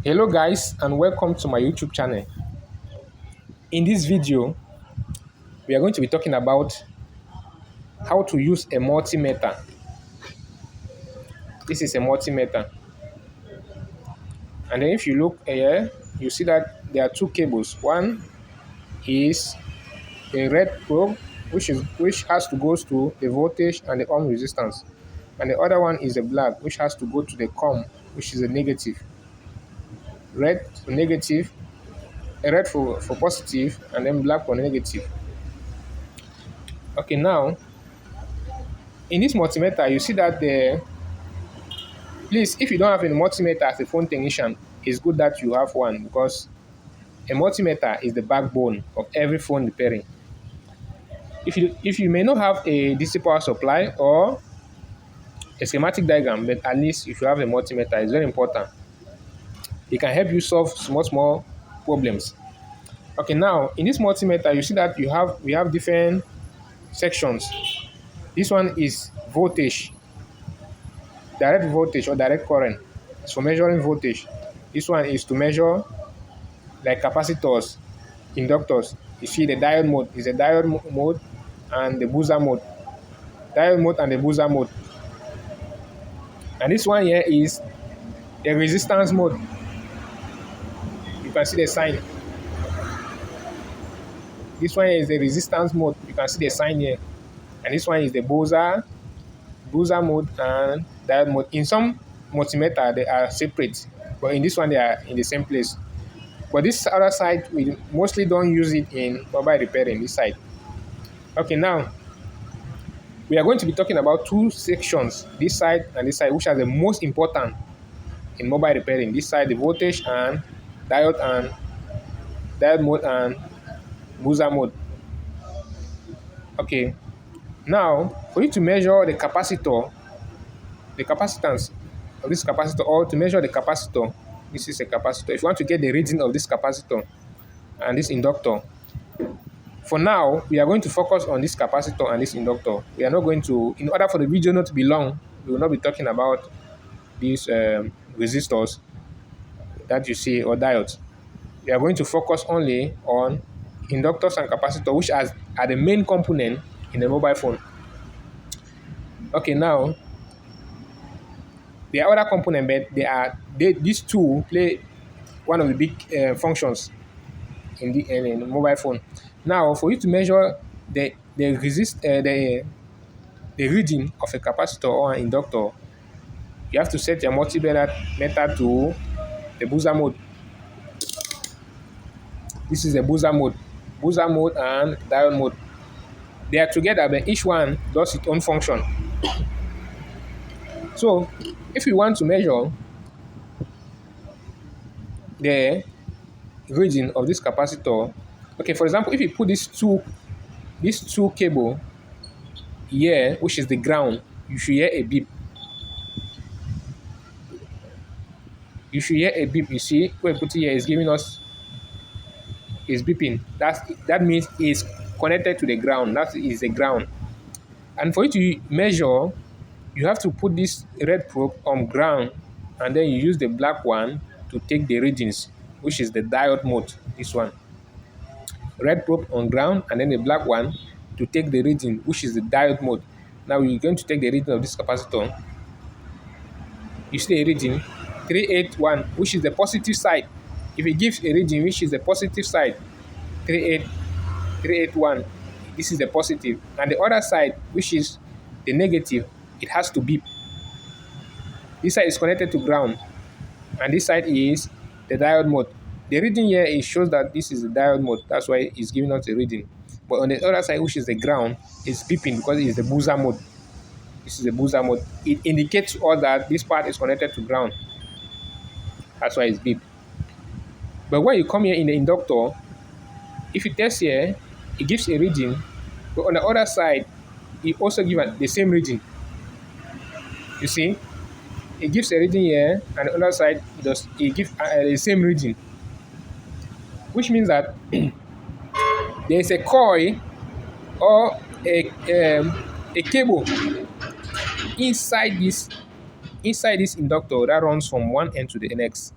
Hello guys and welcome to my YouTube channel. In this video, we are going to be talking about how to use a multimeter. This is a multimeter. And then if you look here, you see that there are two cables. One is a red probe, which has to go to the voltage and the ohm resistance. And the other one is a black, which has to go to the com, which is a negative. Red for negative, a red for positive, and then black for negative. Okay, now in this multimeter, you see that please, if you don't have a multimeter as a phone technician, it's good that you have one because a multimeter is the backbone of every phone repairing. If you may not have a DC power supply or a schematic diagram, but at least if you have a multimeter, it's very important. It can help you solve small problems. Okay, now in this multimeter, you see that we have different sections. This one is voltage, direct voltage or direct current. It's for measuring voltage. This one is to measure like capacitors, inductors. You see the diode mode is a diode mode and the booster mode. Diode mode and the booster mode. And this one here is the resistance mode. You can see the sign. This one is the resistance mode. You can see the sign here. And this one is the booster mode and diode mode. In some multimeter, they are separate. But in this one, they are in the same place. But this other side, we mostly don't use it in mobile repairing, this side. Okay, now, we are going to be talking about two sections, this side and this side, which are the most important in mobile repairing. This side, the voltage and diode mode and booster mode. Okay, now, for you to measure the capacitor, the capacitance of this capacitor, or to measure the capacitor, this is a capacitor. If you want to get the reading of this capacitor and this inductor, for now, we are going to focus on this capacitor and this inductor. We are not going to, in order for the video not to be long, we will not be talking about these resistors that you see or diodes. We are going to focus only on inductors and capacitors, which are the main component in the mobile phone. Okay, now, there are other components, but these two play one of the big functions in the mobile phone. Now, for you to measure the reading of a capacitor or an inductor, you have to set your multimeter to the booster mode. This is the booster mode and diode mode. They are together, but each one does its own function. So, if you want to measure the reading of this capacitor, okay, for example, if you put these two cable here, which is the ground, you should hear a beep. You should hear a beep. You see, where I put it here is giving us is beeping. That means it's connected to the ground. That is the ground. And for you to measure, you have to put this red probe on ground, and then you use the black one to take the readings, which is the diode mode. This one, red probe on ground, and then the black one to take the reading, which is the diode mode. Now we're going to take the reading of this capacitor. You see the reading 381, which is the positive side. If it gives a reading which is the positive side, 381, this is the positive. And the other side, which is the negative, it has to beep. This side is connected to ground, and this side is the diode mode. The reading here, it shows that this is the diode mode. That's why it's giving us a reading. But on the other side, which is the ground, it's beeping because it is the booster mode. This is the booster mode. It indicates to us that this part is connected to ground. That's why it's beep. But when you come here in the inductor, if you test here, it gives a reading. But on the other side, it also gives the same reading. You see, it gives a reading here, and the other side it gives the same reading, which means that there is a coil or a cable inside this inductor that runs from one end to the next.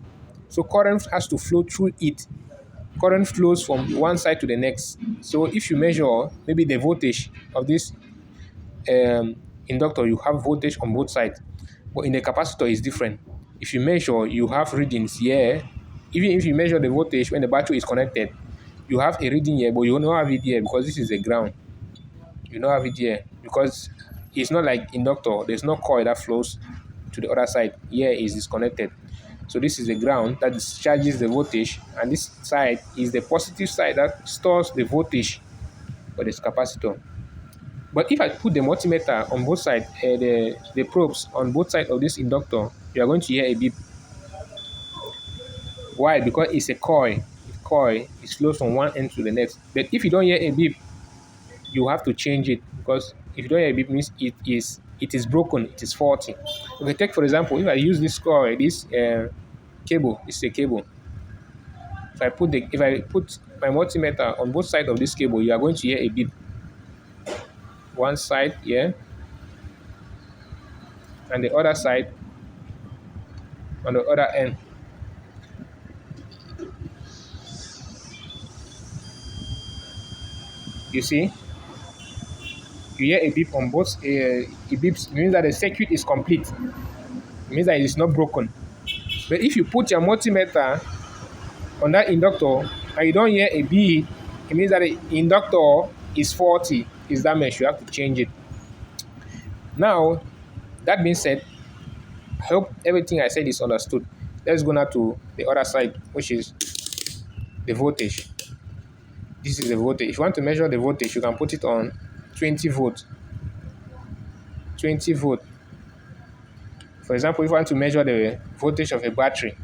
So current has to flow through it. Current flows from one side to the next. So if you measure maybe the voltage of this um, inductor, you have voltage on both sides. But in the capacitor, it's different. If you measure, you have readings here. Even if you measure the voltage when the battery is connected, you have a reading here, but you don't have it here because this is a ground. You don't have it here because it's not like inductor. There's no coil that flows to the other side. Here is disconnected. So this is the ground that discharges the voltage, and this side is the positive side that stores the voltage for this capacitor. But if I put the multimeter on both sides, the probes on both sides of this inductor, you are going to hear a beep. Why? Because it's a coil. A coil, it flows from one end to the next. But if you don't hear a beep, you have to change it because if you don't hear a beep, means it is broken, it is faulty. Okay, take for example, if I use this coil, this cable, this is a cable. If I put my multimeter on both sides of this cable, you are going to hear a beep. One side here, and the other side on the other end. You see, you hear a beep on both. It beeps. It means that the circuit is complete. It means that it is not broken. But if you put your multimeter on that inductor and you don't hear a beep, it means that the inductor is faulty, is damaged. You have to change it. Now, that being said, I hope everything I said is understood. Let's go now to the other side, which is the voltage. This is the voltage. If you want to measure the voltage, you can put it on 20 volt. 20 volt. For example, if you want to measure the voltage of a battery,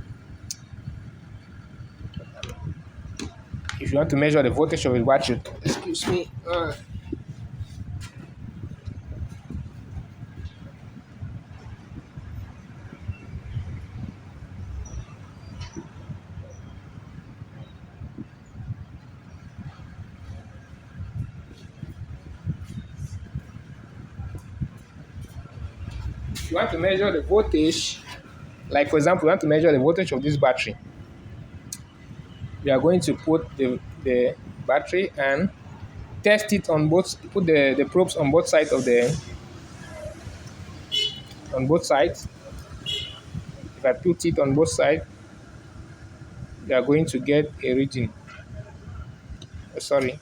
if you want to measure the voltage of a battery, excuse me, if you want to measure the voltage, like for example, you want to measure the voltage of this battery, we are going to put the battery and test it on both, put the probes on both sides of the, on both sides. If I put it on both sides, we are going to get a reading. Sorry.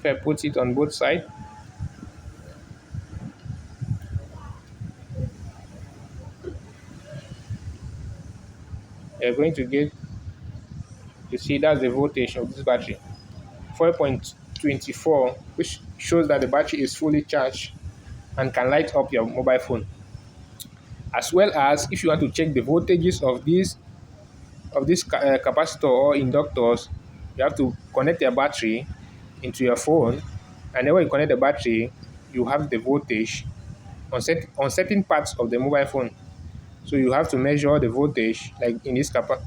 If I put it on both sides, we are going to get, you see, that's the voltage of this battery, 4.24, which shows that the battery is fully charged and can light up your mobile phone. As well as if you want to check the voltages of this capacitor or inductors, you have to connect your battery into your phone, and then when you connect the battery, you have the voltage on certain parts of the mobile phone. So you have to measure the voltage, like in this capacitor.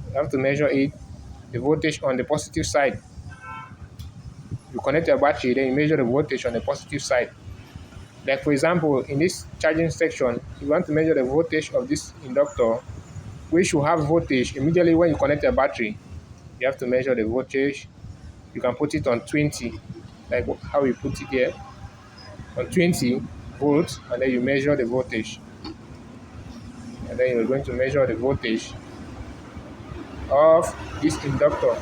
You have to measure it, the voltage on the positive side. You connect your battery, then you measure the voltage on the positive side. Like for example, in this charging section, you want to measure the voltage of this inductor, which will have voltage immediately when you connect your battery. You have to measure the voltage. You can put it on 20, like how we put it here, on 20 volts, and then you measure the voltage. And then you're going to measure the voltage of this inductor.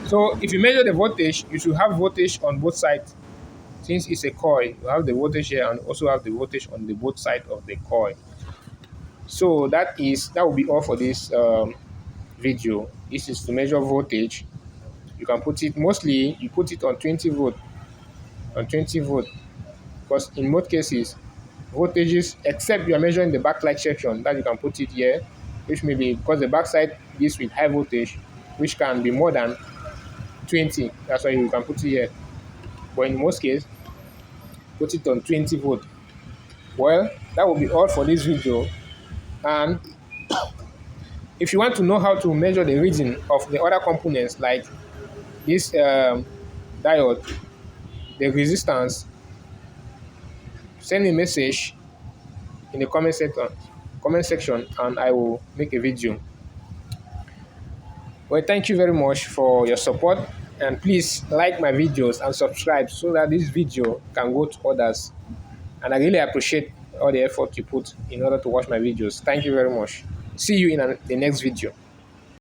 So if you measure the voltage, you should have voltage on both sides. Since it's a coil, you have the voltage here and also have the voltage on the both sides of the coil. So that will be all for this video. This is to measure voltage. You can put it, mostly you put it on 20 volt, because in most cases voltages, except you are measuring the backlight section, that you can put it here, which may be because the backside is with high voltage, which can be more than 20. That's why you can put it here. But in most cases, put it on 20 volt. Well, that will be all for this video. And if you want to know how to measure the reading of the other components like this diode, the resistance, send me a message in the comment section, and I will make a video. Well, thank you very much for your support, and please like my videos and subscribe so that this video can go to others. And I really appreciate all the effort you put in order to watch my videos. Thank you very much. See you in the next video.